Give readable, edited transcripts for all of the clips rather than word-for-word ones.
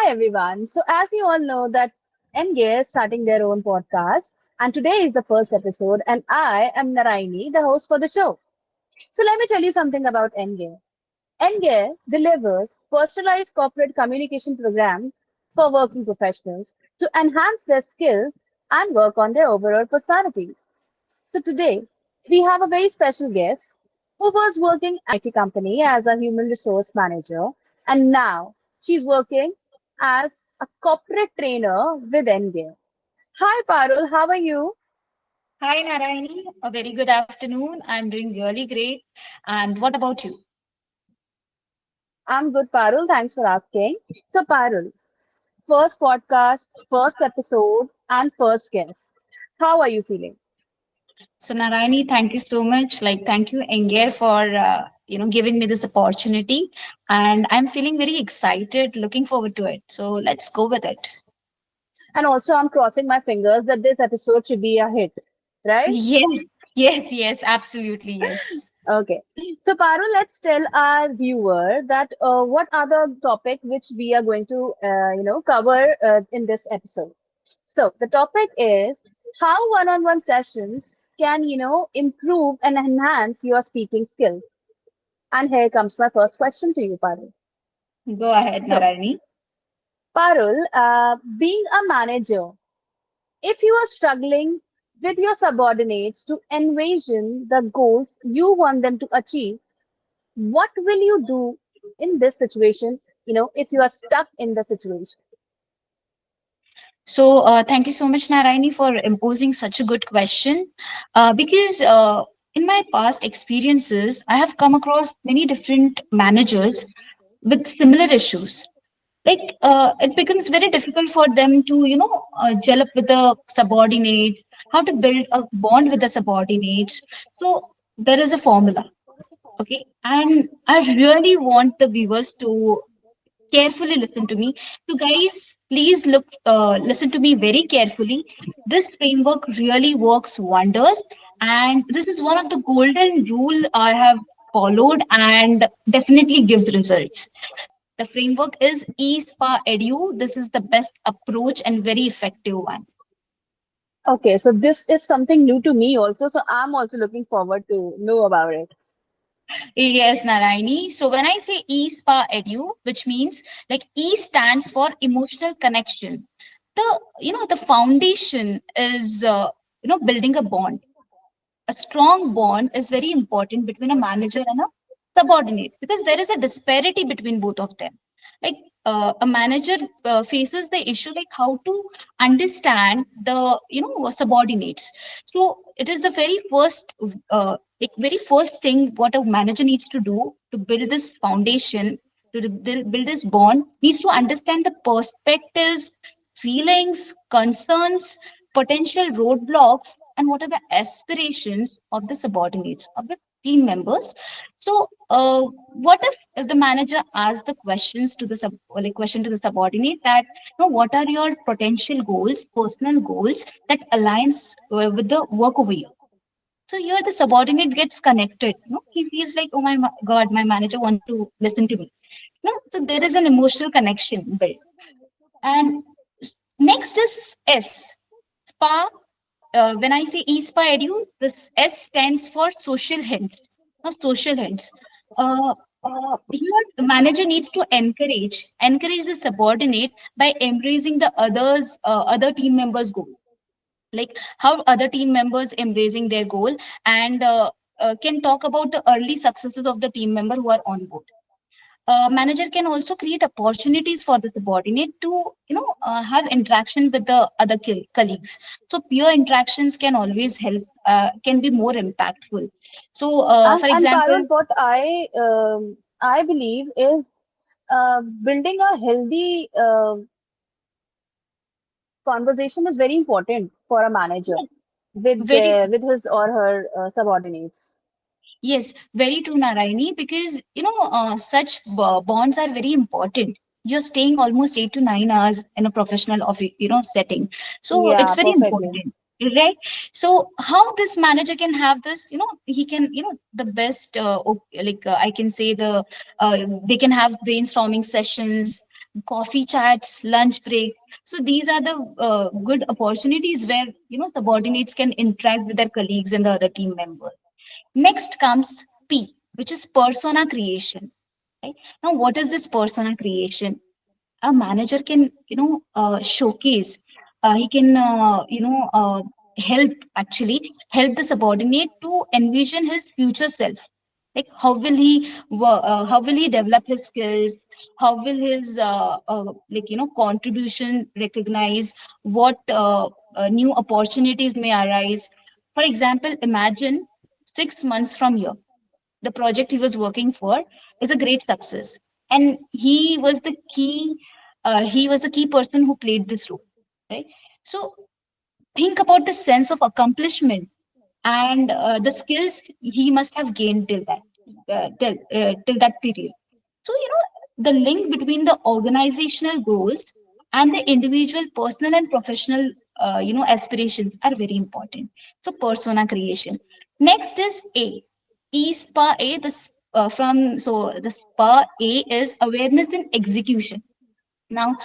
Hi everyone. So as you all know that Engear is starting their own podcast and today is the first episode and I am Naraini, the host for the show. So let me tell you something about Engear. Engear delivers personalized corporate communication program for working professionals to enhance their skills and work on their overall personalities. So today we have a very special guest who was working IT company as a human resource manager and now she's working as a corporate trainer with Engear. Hi Parul, how are you? Hi, Narayani. A very good afternoon. I'm doing really great. And what about you? I'm good Parul, thanks for asking. So Parul, first podcast, first episode and first guest. How are you feeling? So, Narayani, thank you so much. Thank you, Engear, for giving me this opportunity. And I'm feeling very excited, looking forward to it. So, let's go with it. And also I'm crossing my fingers that this episode should be a hit, right? Yes, yes, absolutely, yes. Okay. So, Parul, let's tell our viewer that what are the topic which we are going to, cover in this episode. So, the topic is how one-on-one sessions can, improve and enhance your speaking skill. And here comes my first question to you, Parul. Go ahead, So, Narayani. Parul, being a manager, if you are struggling with your subordinates to envision the goals you want them to achieve, what will you do in this situation, if you are stuck in the situation? So, thank you so much, Narayani, for imposing such a good question. Because in my past experiences, I have come across many different managers with similar issues. It becomes very difficult for them to, gel up with the subordinates, how to build a bond with the subordinates. So, there is a formula. Okay. And I really want the viewers to carefully listen to me. So, guys, please listen to me very carefully. This framework really works wonders, and this is one of the golden rule I have followed and definitely gives results. The framework is eSPA Edu. This is the best approach and very effective one. Okay, so this is something new to me also, so I'm also looking forward to know about it. Yes, Narayani. So when I say eSPA Edu, which means like E stands for emotional connection. The foundation is building a bond. A strong bond is very important between a manager and a subordinate because there is a disparity between both of them. Like a manager faces the issue like how to understand the subordinates. So it is the very first thing what a manager needs to do to build this foundation, to build this bond, needs to understand the perspectives, feelings, concerns, potential roadblocks, and what are the aspirations of the subordinates, of the team members. So, what if the manager asks the questions to the question to the subordinate that, what are your potential goals, personal goals that aligns with the work over here? So here the subordinate gets connected. He feels like, oh my God, my manager wants to listen to me. So there is an emotional connection built. And next is S. SPA. When I say eSPA Edu, this S stands for social hints. Now, social hints. Uh, Here, the manager needs to encourage the subordinate by embracing the other team members' goal. Like how other team members embracing their goal and can talk about the early successes of the team member who are on board. Manager can also create opportunities for the subordinate to have interaction with the other colleagues. So peer interactions can always help, can be more impactful. So And for Parul, example, what I believe is building a healthy conversation is very important for a manager very with his or her subordinates. yes, very true, Narayani, because such bonds are very important. You're staying almost 8 to 9 hours in a professional of setting, so it's Yeah, very perfectly. important, right? So how this manager can have this, he can, the best, I can say they can have brainstorming sessions, coffee chats, lunch break. So these are the good opportunities where subordinates can interact with their colleagues and the other team members. Next comes P, which is persona creation. Right? Now, what is this persona creation? A manager can showcase, he can help, actually help the subordinate to envision his future self. Like how will he develop his skills, how will his contribution recognize, what new opportunities may arise. For example, imagine 6 months from here, the project he was working for is a great success, and he was the key person who played this role, right? So think about the sense of accomplishment and the skills he must have gained till that period. So the link between the organizational goals and the individual personal and professional aspirations are very important. So persona creation. Next is spa A. The spa A is awareness and execution. Now,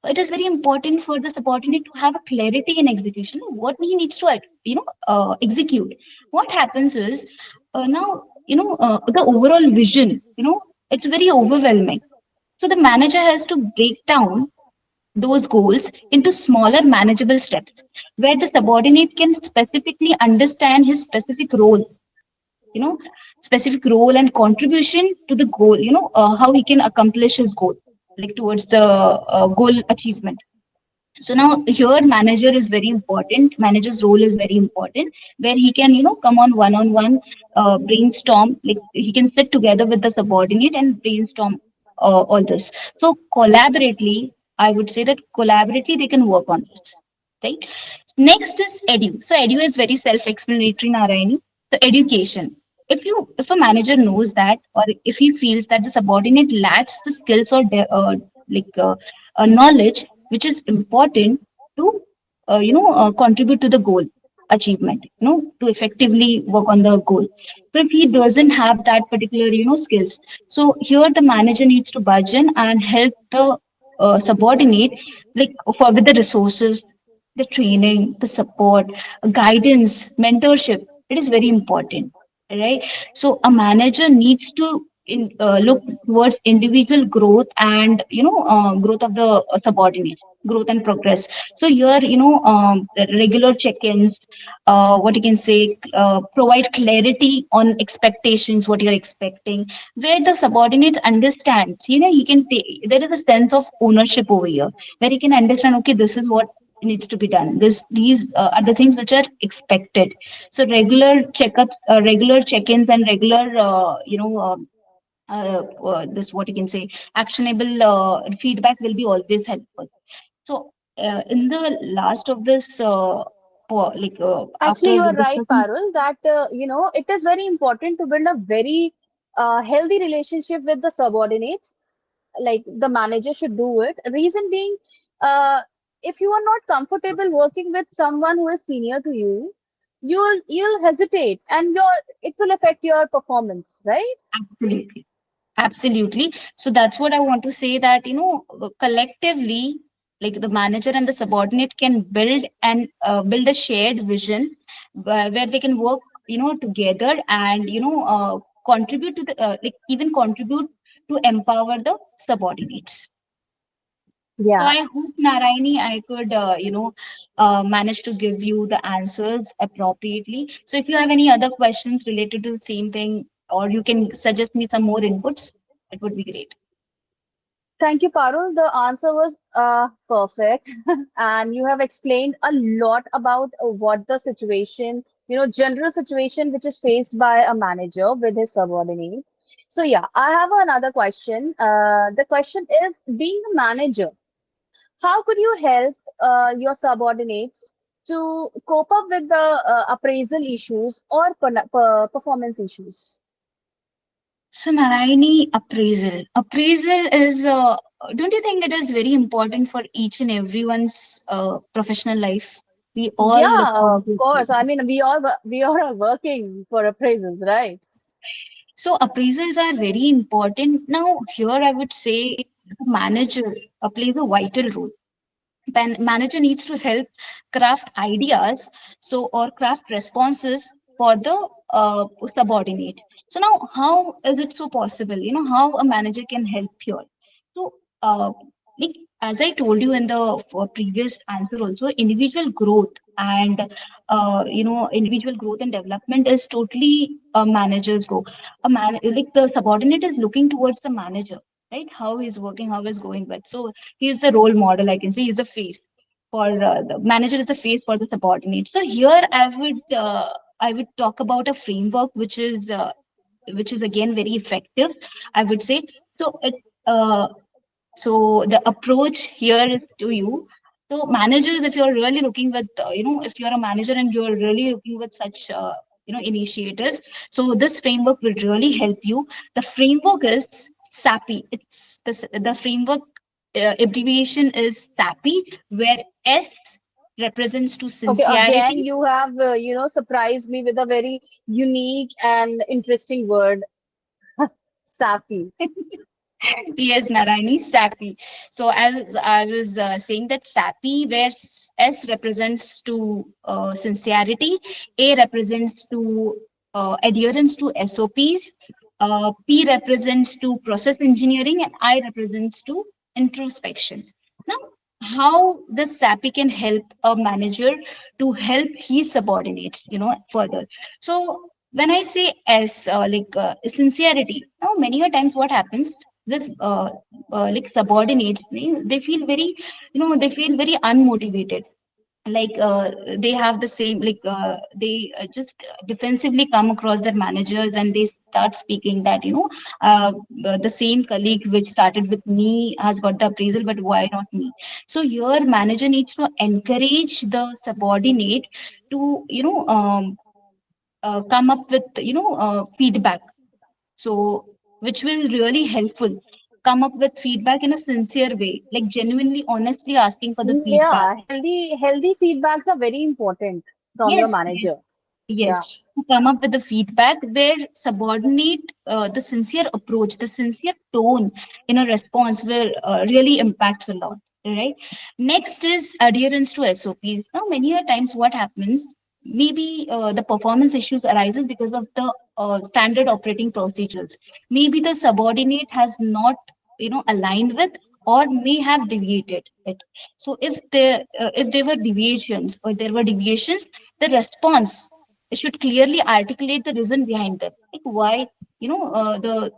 it is very important for the subordinate to have a clarity in execution, what he needs to execute. What happens is, now the overall vision, it's very overwhelming. So the manager has to break down those goals into smaller manageable steps where the subordinate can specifically understand his you know specific role and contribution to the goal, how he can accomplish his goal, like towards the goal achievement. So now here manager is very important, manager's role is very important, where he can come on one brainstorm, like he can sit together with the subordinate and brainstorm all this. So collaboratively, I would say that collaboratively they can work on this, right? Next is edu. So edu is very self explanatory, Narayani. So education, if a manager knows that, or if he feels that the subordinate lacks the skills or like knowledge which is important to contribute to the goal achievement, to effectively work on the goal. So if he doesn't have that particular skills, so here the manager needs to budge in and help the subordinate, like for with the resources, the training, the support, guidance, mentorship. It is very important, right? So a manager needs to look towards individual growth and growth of the subordinates, growth and progress. So here, the regular check-ins, what you can say, provide clarity on expectations, what you're expecting, where the subordinates understands. He can take. There is a sense of ownership over here, where he can understand. Okay, this is what needs to be done. These are the things which are expected. So regular checkups, regular check-ins, and regular, this what you can say, actionable feedback will be always helpful. So in the last of this, Actually, after you are right, discussing. Parul, that it is very important to build a very healthy relationship with the subordinates. Like the manager should do it. Reason being, uh, if you are not comfortable working with someone who is senior to you, you'll hesitate, and it will affect your performance, right? Absolutely. Absolutely. So that's what I want to say, that, collectively, like the manager and the subordinate can build a shared vision where they can work, together and, contribute to the, even contribute to empower the subordinates. So Yeah. I hope, Narayani, I could, manage to give you the answers appropriately. So if you have any other questions related to the same thing, or you can suggest me some more inputs, it would be great. Thank you, Parul. The answer was perfect. And you have explained a lot about what the situation, general situation which is faced by a manager with his subordinates. So, yeah, I have another question. The question is, being a manager, how could you help your subordinates to cope up with the appraisal issues or performance issues? So, Narayani, appraisal. Appraisal is, don't you think it is very important for each and everyone's professional life? We all look Yeah, forward of to course. appraisal. I mean, we all are working for appraisals, right? So appraisals are very important. Now, here I would say manager plays a vital role. Manager needs to help craft ideas, so or craft responses for the subordinate. So now, how is it so possible? How a manager can help here. So like, as I told you in the previous answer also, individual growth and individual growth and development is totally a manager's go. A man, like, the subordinate is looking towards the manager, right? How he's working, how he's going with. So he's the role model, I can say. He's the face for the manager, is the face for the subordinate. So here I would talk about a framework which is again very effective, I would say. So it uh, so the approach here is to you. So managers, if you're really looking with, if you're a manager and you're really looking with such, initiatives, so this framework will really help you. The framework is SAPI. The framework abbreviation is SAPI, where S represents to Okay, again, sincerity. you have, surprised me with a very unique and interesting word, sappy. Yes, Narayani, SAPI. So as I was saying, that SAPI, where S represents to sincerity, A represents to adherence to SOPs, P represents to process engineering, and I represents to introspection. Now, how the SAPI can help a manager to help his subordinates, further. So when I say S, sincerity, now many a times what happens, this like subordinates, they feel very, they feel very unmotivated. Like they have the same, like they just defensively come across their managers, and they start speaking that, the same colleague which started with me has got the appraisal, but why not me? So your manager needs to encourage the subordinate to, come up with, feedback, so which will really helpful. Come up with feedback in a sincere way, like genuinely honestly asking for the feedback. Yeah, healthy feedbacks are very important from your Yes, yes. manager. Yes, Yeah. to come up with the feedback where subordinate, the sincere approach, the sincere tone in a response will really impacts a lot, right? Next is adherence to SOPs. Now, many a times what happens, maybe the performance issues arises because of the standard operating procedures. Maybe the subordinate has not, aligned with, or may have deviated it. So if there were deviations, the response, it should clearly articulate the reason behind them, like why, the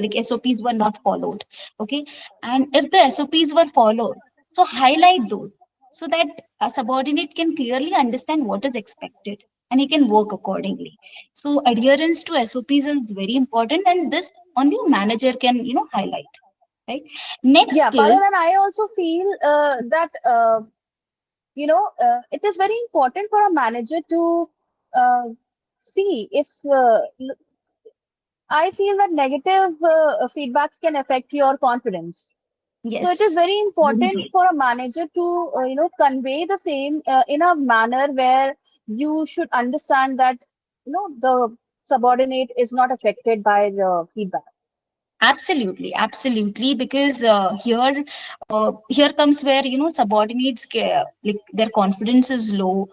like SOPs were not followed. Okay, and if the SOPs were followed, so highlight those, so that a subordinate can clearly understand what is expected, and he can work accordingly. So adherence to SOPs is very important, and this only a manager can, highlight. Right. Yeah, Next is, Parul, and I also feel that it is very important for a manager to see if I feel that negative feedbacks can affect your confidence. So it is yes, very very important true. for a manager to convey the same in a manner where you should understand that the subordinate is not affected by the feedback. Absolutely, absolutely. Because here comes where, subordinates like their confidence is low.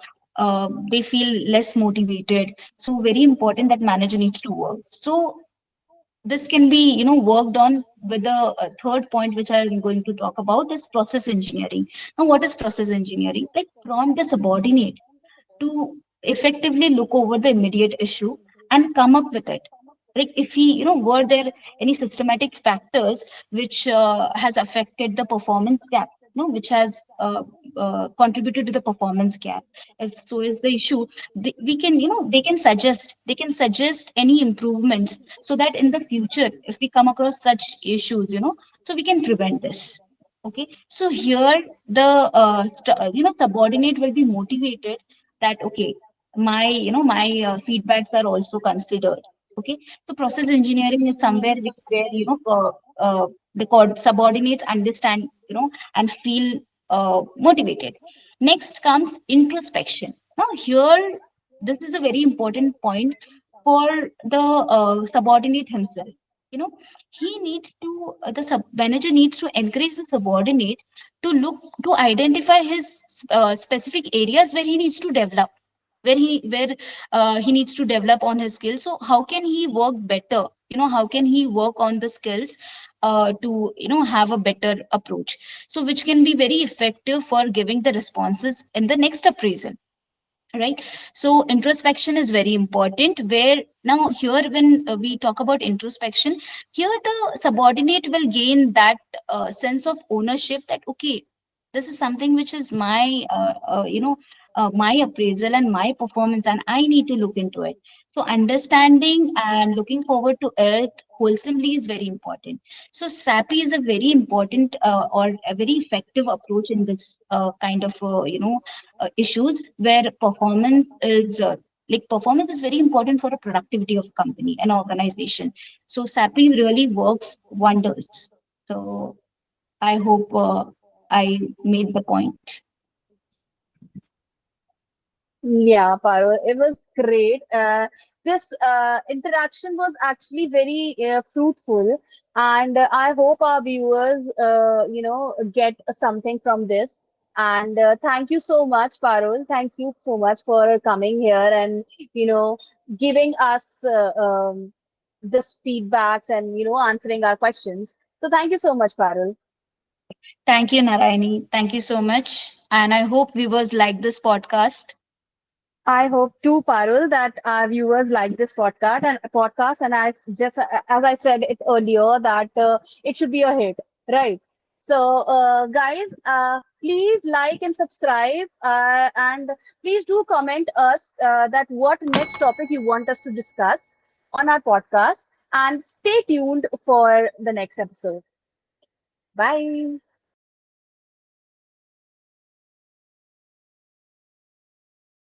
They feel less motivated. So very important that manager needs to work. So this can be, worked on with the third point which I'm going to talk about is process engineering. Now, what is process engineering? Like, prompt the subordinate to effectively look over the immediate issue and come up with it. Like, if he, were there any systematic factors which has affected the performance gap, which has contributed to the performance gap. If so is the issue, we can, they can suggest any improvements, so that in the future, if we come across such issues, so we can prevent this. Okay, so here the subordinate will be motivated that, okay, my feedbacks are also considered. Okay, so process engineering is somewhere where, the subordinates understand, and feel motivated. Next comes introspection. Now here, this is a very important point for the subordinate himself. You know, he needs to the sub manager needs to encourage the subordinate to look to identify his specific areas where he needs to develop, where he needs to develop on his skills. So how can he work better? How can he work on the skills to have a better approach, so which can be very effective for giving the responses in the next appraisal, right? So introspection is very important, where now here when we talk about introspection, here the subordinate will gain that sense of ownership, that okay, this is something which is my my appraisal and my performance, and I need to look into it. So understanding and looking forward to it wholesomely is very important. So SAPI is a very important or a very effective approach in this kind of issues, where performance is very important for the productivity of a company and organization. So SAPI really works wonders. So I hope I made the point. Yeah, Parul, it was great. This interaction was actually very fruitful, and I hope our viewers, get something from this. And thank you so much, Parul. Thank you so much for coming here and giving us this feedbacks and answering our questions. So thank you so much, Parul. Thank you, Narayani. Thank you so much. And I hope viewers like this podcast. I hope too, Parul, that our viewers like this podcast, and as I said it earlier, that it should be a hit, right? So, guys, please like and subscribe, and please do comment us that what next topic you want us to discuss on our podcast, and stay tuned for the next episode. Bye.